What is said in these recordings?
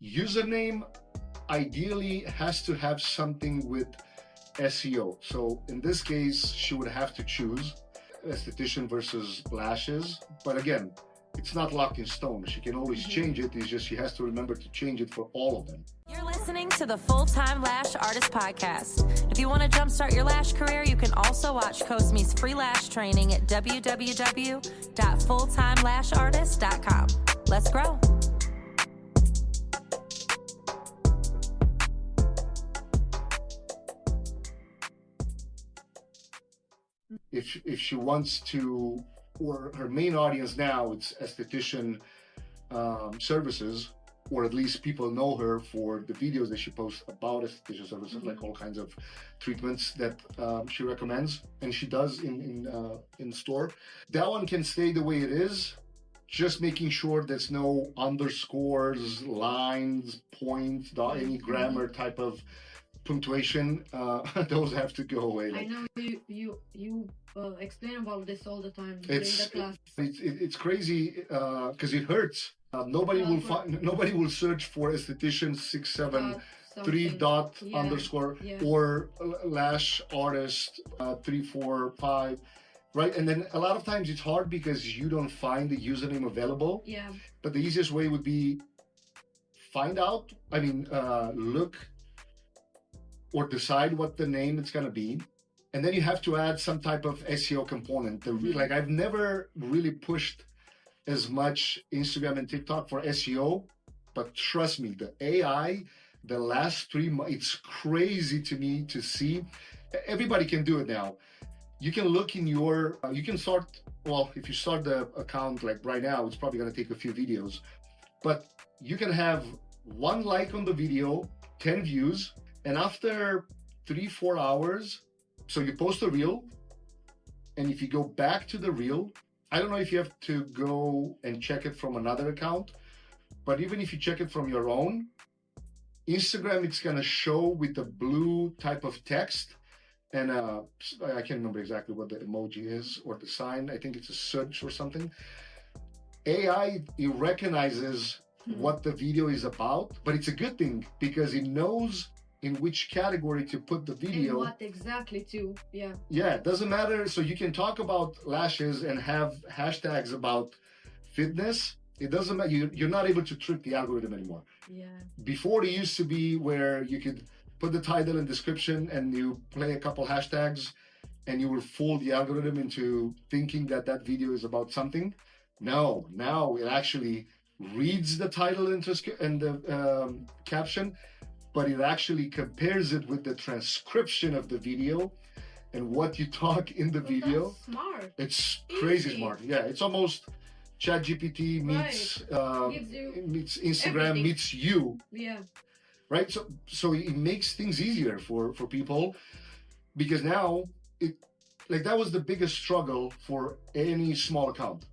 Username ideally has to have something with SEO. So in this case, she would have to choose esthetician versus lashes. But again, it's not locked in stone. She can always change it. It's just she has to remember to change it for all of them. You're listening to the Full-Time Lash Artist Podcast. If you want to jumpstart your lash career, you can also watch Cosme's free lash training at www.fulltimelashartist.com. Let's grow. If she wants to, or her main audience now, it's esthetician services, or at least people know her for the videos that she posts about esthetician services, like all kinds of treatments that she recommends and she does in store. That one can stay the way it is, just making sure there's no underscores, lines, points, any grammar type of punctuation. Those have to go away. I know you explain about this all the time during the class. It's crazy because it hurts. Nobody will search for esthetician 673 dot underscore or lash artist 345, right? And then a lot of times it's hard because you don't find the username available. Yeah. But the easiest way would be look or decide what the name it's going to be. And then you have to add some type of SEO component. Like I've never really pushed as much Instagram and TikTok for SEO, but trust me, the AI, the last 3 months, it's crazy to me to see. Everybody can do it now. You can look in your, you can start, well, if you start the account like right now, it's probably going to take a few videos, but you can have 1 like on the video, 10 views, and after 3-4 hours, so you post a reel, and if you go back to the reel, I don't know if you have to go and check it from another account, but even if you check it from your own, Instagram, it's gonna show with the blue type of text, and I can't remember exactly what the emoji is or the sign. I think it's a search or something. AI, it recognizes what the video is about, but it's a good thing because it knows in which category to put the video. And what exactly to, yeah. Yeah, it doesn't matter. So you can talk about lashes and have hashtags about fitness. It doesn't matter. You're not able to trick the algorithm anymore. Yeah. Before it used to be where you could put the title and description and you play a couple hashtags and you will fool the algorithm into thinking that that video is about something. No, now it actually reads the title and the caption, but it actually compares it with the transcription of the video and what you talk in the video. That's smart. It's crazy smart. Yeah, it's almost ChatGPT meets meets Instagram everything. meets you. Yeah. Right. So it makes things easier for people, because now that was the biggest struggle for any small account.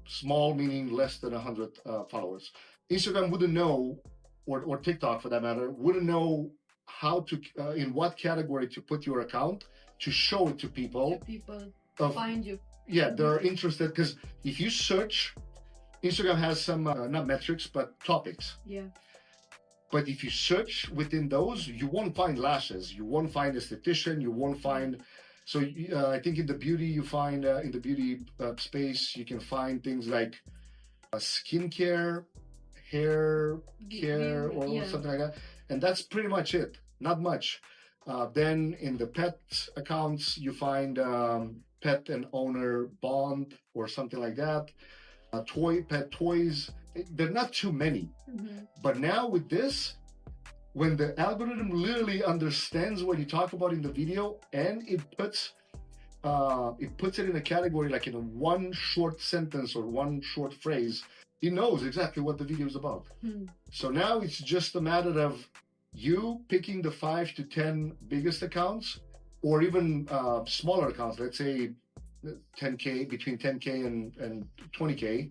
Small meaning less than 100 followers. Instagram wouldn't know, or TikTok for that matter, wouldn't know how to, in what category to put your account to show it to people. Find you. Yeah, they're interested, because if you search, Instagram has some, not metrics, but topics. Yeah. But if you search within those, you won't find lashes, you won't find esthetician, you won't find. So I think in the beauty, you find, in the beauty space, you can find things like skincare, hair care, or something like that. And that's pretty much it, not much. Then in the pet accounts, you find pet and owner bond or something like that. Pet toys, they're not too many. But now with this, when the algorithm literally understands what you talk about in the video and it puts it in a category, like in a 1 short sentence or 1 short phrase, it knows exactly what the video is about. So now it's just a matter of you picking the 5 to 10 biggest accounts, or even smaller accounts, let's say 10K, between 10K and 20K.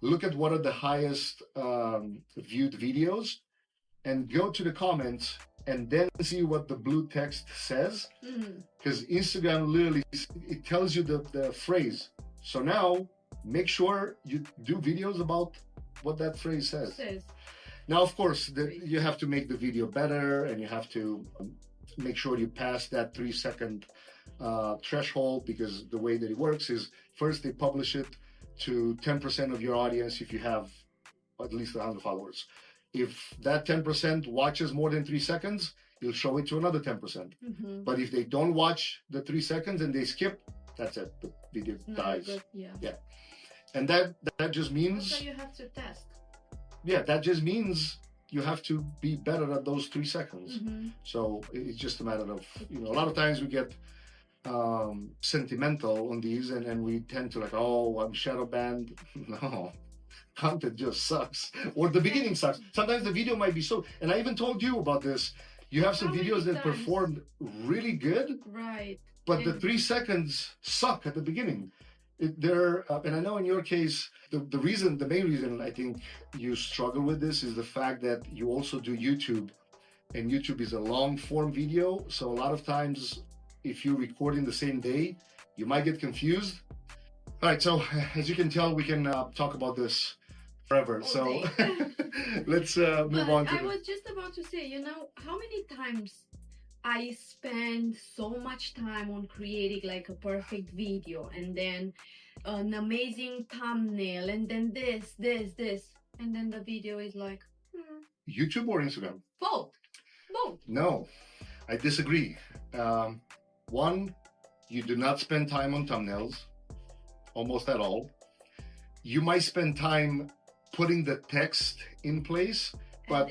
Look at what are the highest viewed videos and go to the comments and then see what the blue text says. Because Instagram literally, it tells you the phrase. So now make sure you do videos about what that phrase says. Now, of course, you have to make the video better, and you have to make sure you pass that 3-second threshold, because the way that it works is first they publish it to 10% of your audience if you have at least 100 followers. If that 10% watches more than 3 seconds, you'll show it to another 10%. Mm-hmm. But if they don't watch the 3 seconds and they skip, that's it. The video dies. Good. Yeah. Yeah. And that just means, Also, you have to test. yeah, that just means you have to be better at those 3 seconds. Mm-hmm. So it's just a matter of, a lot of times we get sentimental on these, and we tend to like, oh, I'm shadow banned. No, content just sucks, or the beginning sucks. Sometimes the video might be so, and I even told you about this. You have some How many videos that times? performed really good, Right. but the 3 seconds suck at the beginning. And I know in your case, the main reason I think you struggle with this is the fact that you also do YouTube, and YouTube is a long form video. So a lot of times, if you record in the same day, you might get confused. All right, so as you can tell, we can talk about this forever. All So day. let's move on to I was just about to say, how many times I spend so much time on creating like a perfect video, and then an amazing thumbnail, and then this, and then the video is like, YouTube or Instagram? both. No, I disagree. One, you do not spend time on thumbnails, almost at all. You might spend time putting the text in place, but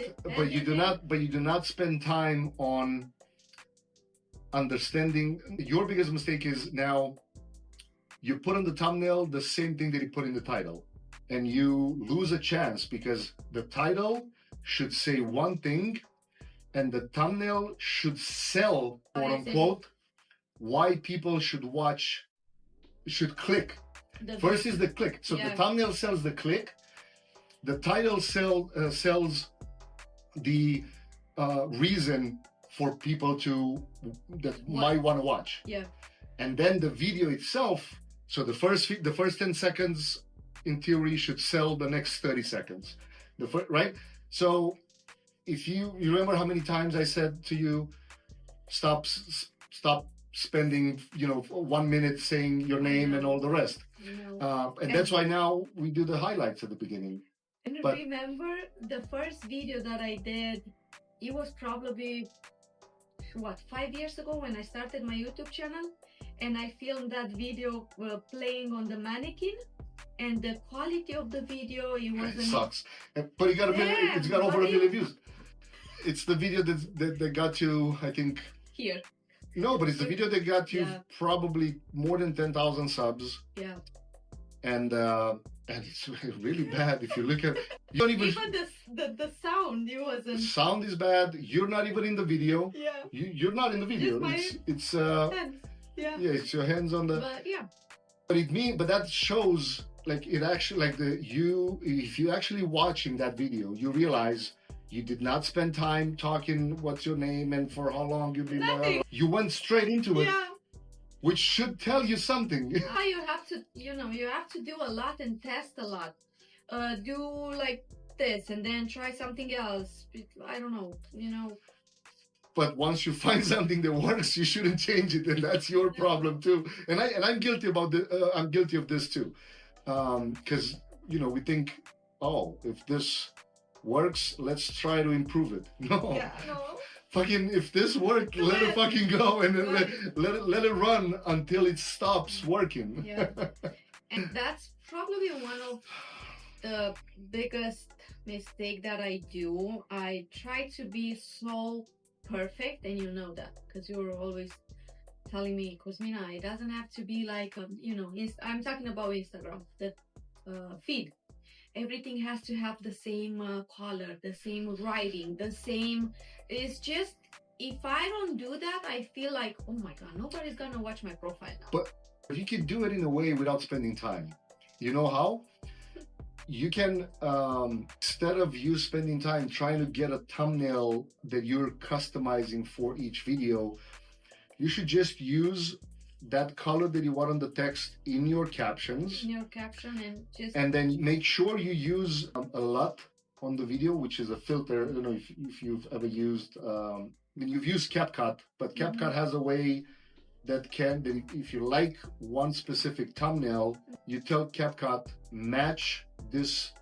you do not spend time on understanding. Your biggest mistake is now you put on the thumbnail the same thing that you put in the title, and you lose a chance, because the title should say one thing and the thumbnail should sell, quote unquote, why people should click. First is the click. So the thumbnail sells the click, the title sells the reason for people that might want to watch. Yeah. And then the video itself, so the first 10 seconds in theory should sell the next 30 seconds. Right? So if you remember how many times I said to you, stop spending 1 minute saying your name and all the rest. And that's why now we do the highlights at the beginning. And remember the first video that I did, it was probably 5 years ago when I started my YouTube channel, and I filmed that video playing on the mannequin, and the quality of the video, it wasn't. It sucks, but it got it's got over 1 million views. It's the video that got you, I think. Here. No, but it's the video that got you probably more than 10,000 subs. Yeah. And it's really bad if you look at. You don't even the sound, it wasn't. The sound is bad. You're not even in the video. Yeah. You're not in the video. It's hands. Yeah. Yeah, it's your hands on the. But yeah. But that shows it actually if you actually watching that video, you realize you did not spend time talking what's your name and for how long you've been there. You went straight into it. Yeah. Which should tell you something. Yeah, you have to do a lot and test a lot. Do like this and then try something else. I don't know, But once you find something that works, you shouldn't change it, and that's your problem too. And I'm guilty I'm guilty of this too, because we think, oh, if this works, let's try to improve it. No. Yeah, no. Fucking, if this worked, let it fucking go, and then let it run until it stops working. Yeah. And that's probably one of the biggest mistake that I do. I try to be so perfect, and you know that because you're always telling me, Cosmina, it doesn't have to be like I'm talking about Instagram, the feed. Everything has to have the same color, the same writing, the same. It's just, if I don't do that, I feel like, oh my God, nobody's gonna watch my profile now. But you can do it in a way without spending time. You know how? You can, instead of you spending time trying to get a thumbnail that you're customizing for each video, you should just use that color that you want on the text in your captions. In your caption, and then make sure you use a LUT on the video, which is a filter. I don't know if you've ever used, I mean, you've used CapCut, but CapCut has a way that if you like one specific thumbnail, you tell CapCut, match this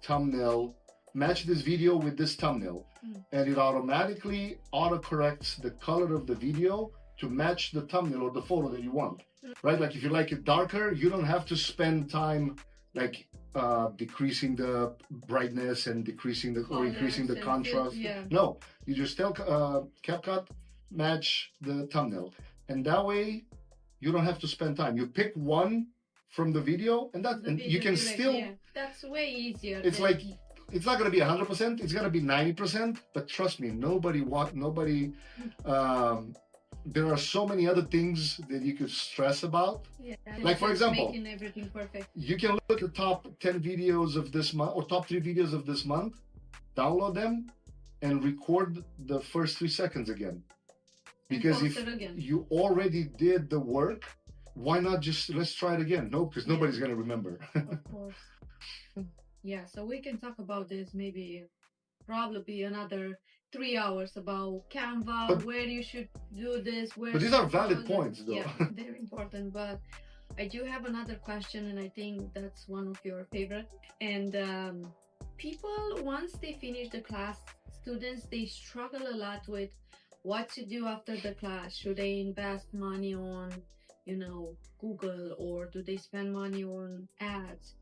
video with this thumbnail. And it automatically autocorrects the color of the video to match the thumbnail or the photo that you want, right? Like if you like it darker, you don't have to spend time like decreasing the brightness and decreasing the or increasing the contrast. No, you just tell CapCut, match the thumbnail. And that way you don't have to spend time. You pick one from the video and you can still, that's way easier. It's like, it's not going to be 100%, it's going to be 90%, but trust me, there are so many other things that you could stress about. Like for example, making everything perfect. You can look at the top 10 videos of this month or top 3 videos of this month, download them and record the first 3 seconds again. Because if you already did the work, why not just let's try it again? No, because nobody's going to remember. Of course. Yeah, so we can talk about this maybe probably another 3 hours about Canva, where you should do this. But these are valid points, though. Yeah, very important. But I do have another question, and I think that's one of your favorite. And people, once they finish the class, students, they struggle a lot with what to do after the class. Should they invest money on, Google, or do they spend money on ads?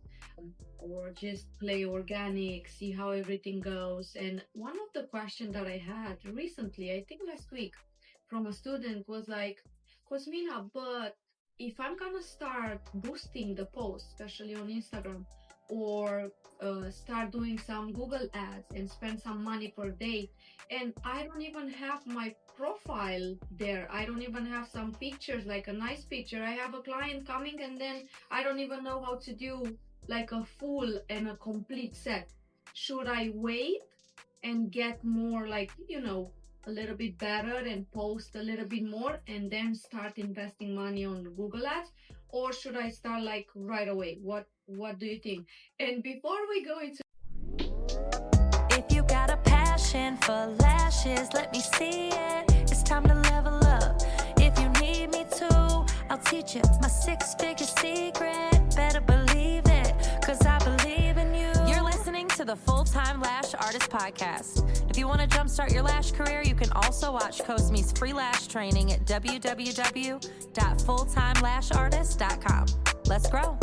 Or just play organic, see how everything goes. And one of the questions that I had recently, I think last week, from a student was like, Cosmina, but if I'm gonna start boosting the posts, especially on Instagram, or start doing some Google ads and spend some money per day, and I don't even have my profile there, I don't even have some pictures, like a nice picture, I have a client coming and then I don't even know how to do like a full and a complete set. Should I wait and get more like, a little bit better and post a little bit more and then start investing money on Google ads? Or should I start like right away? What do you think? And before we go into, if you got a passion for lashes, let me see it. It's time to level up. If you need me to, I'll teach you my 6-figure secret. Better believe it, 'cause I believe in you. You're listening to the Full-Time Lash Artist Podcast. If you want to jumpstart your lash career, you can also watch Cosme's free lash training at www.fulltimelashartist.com. Let's grow.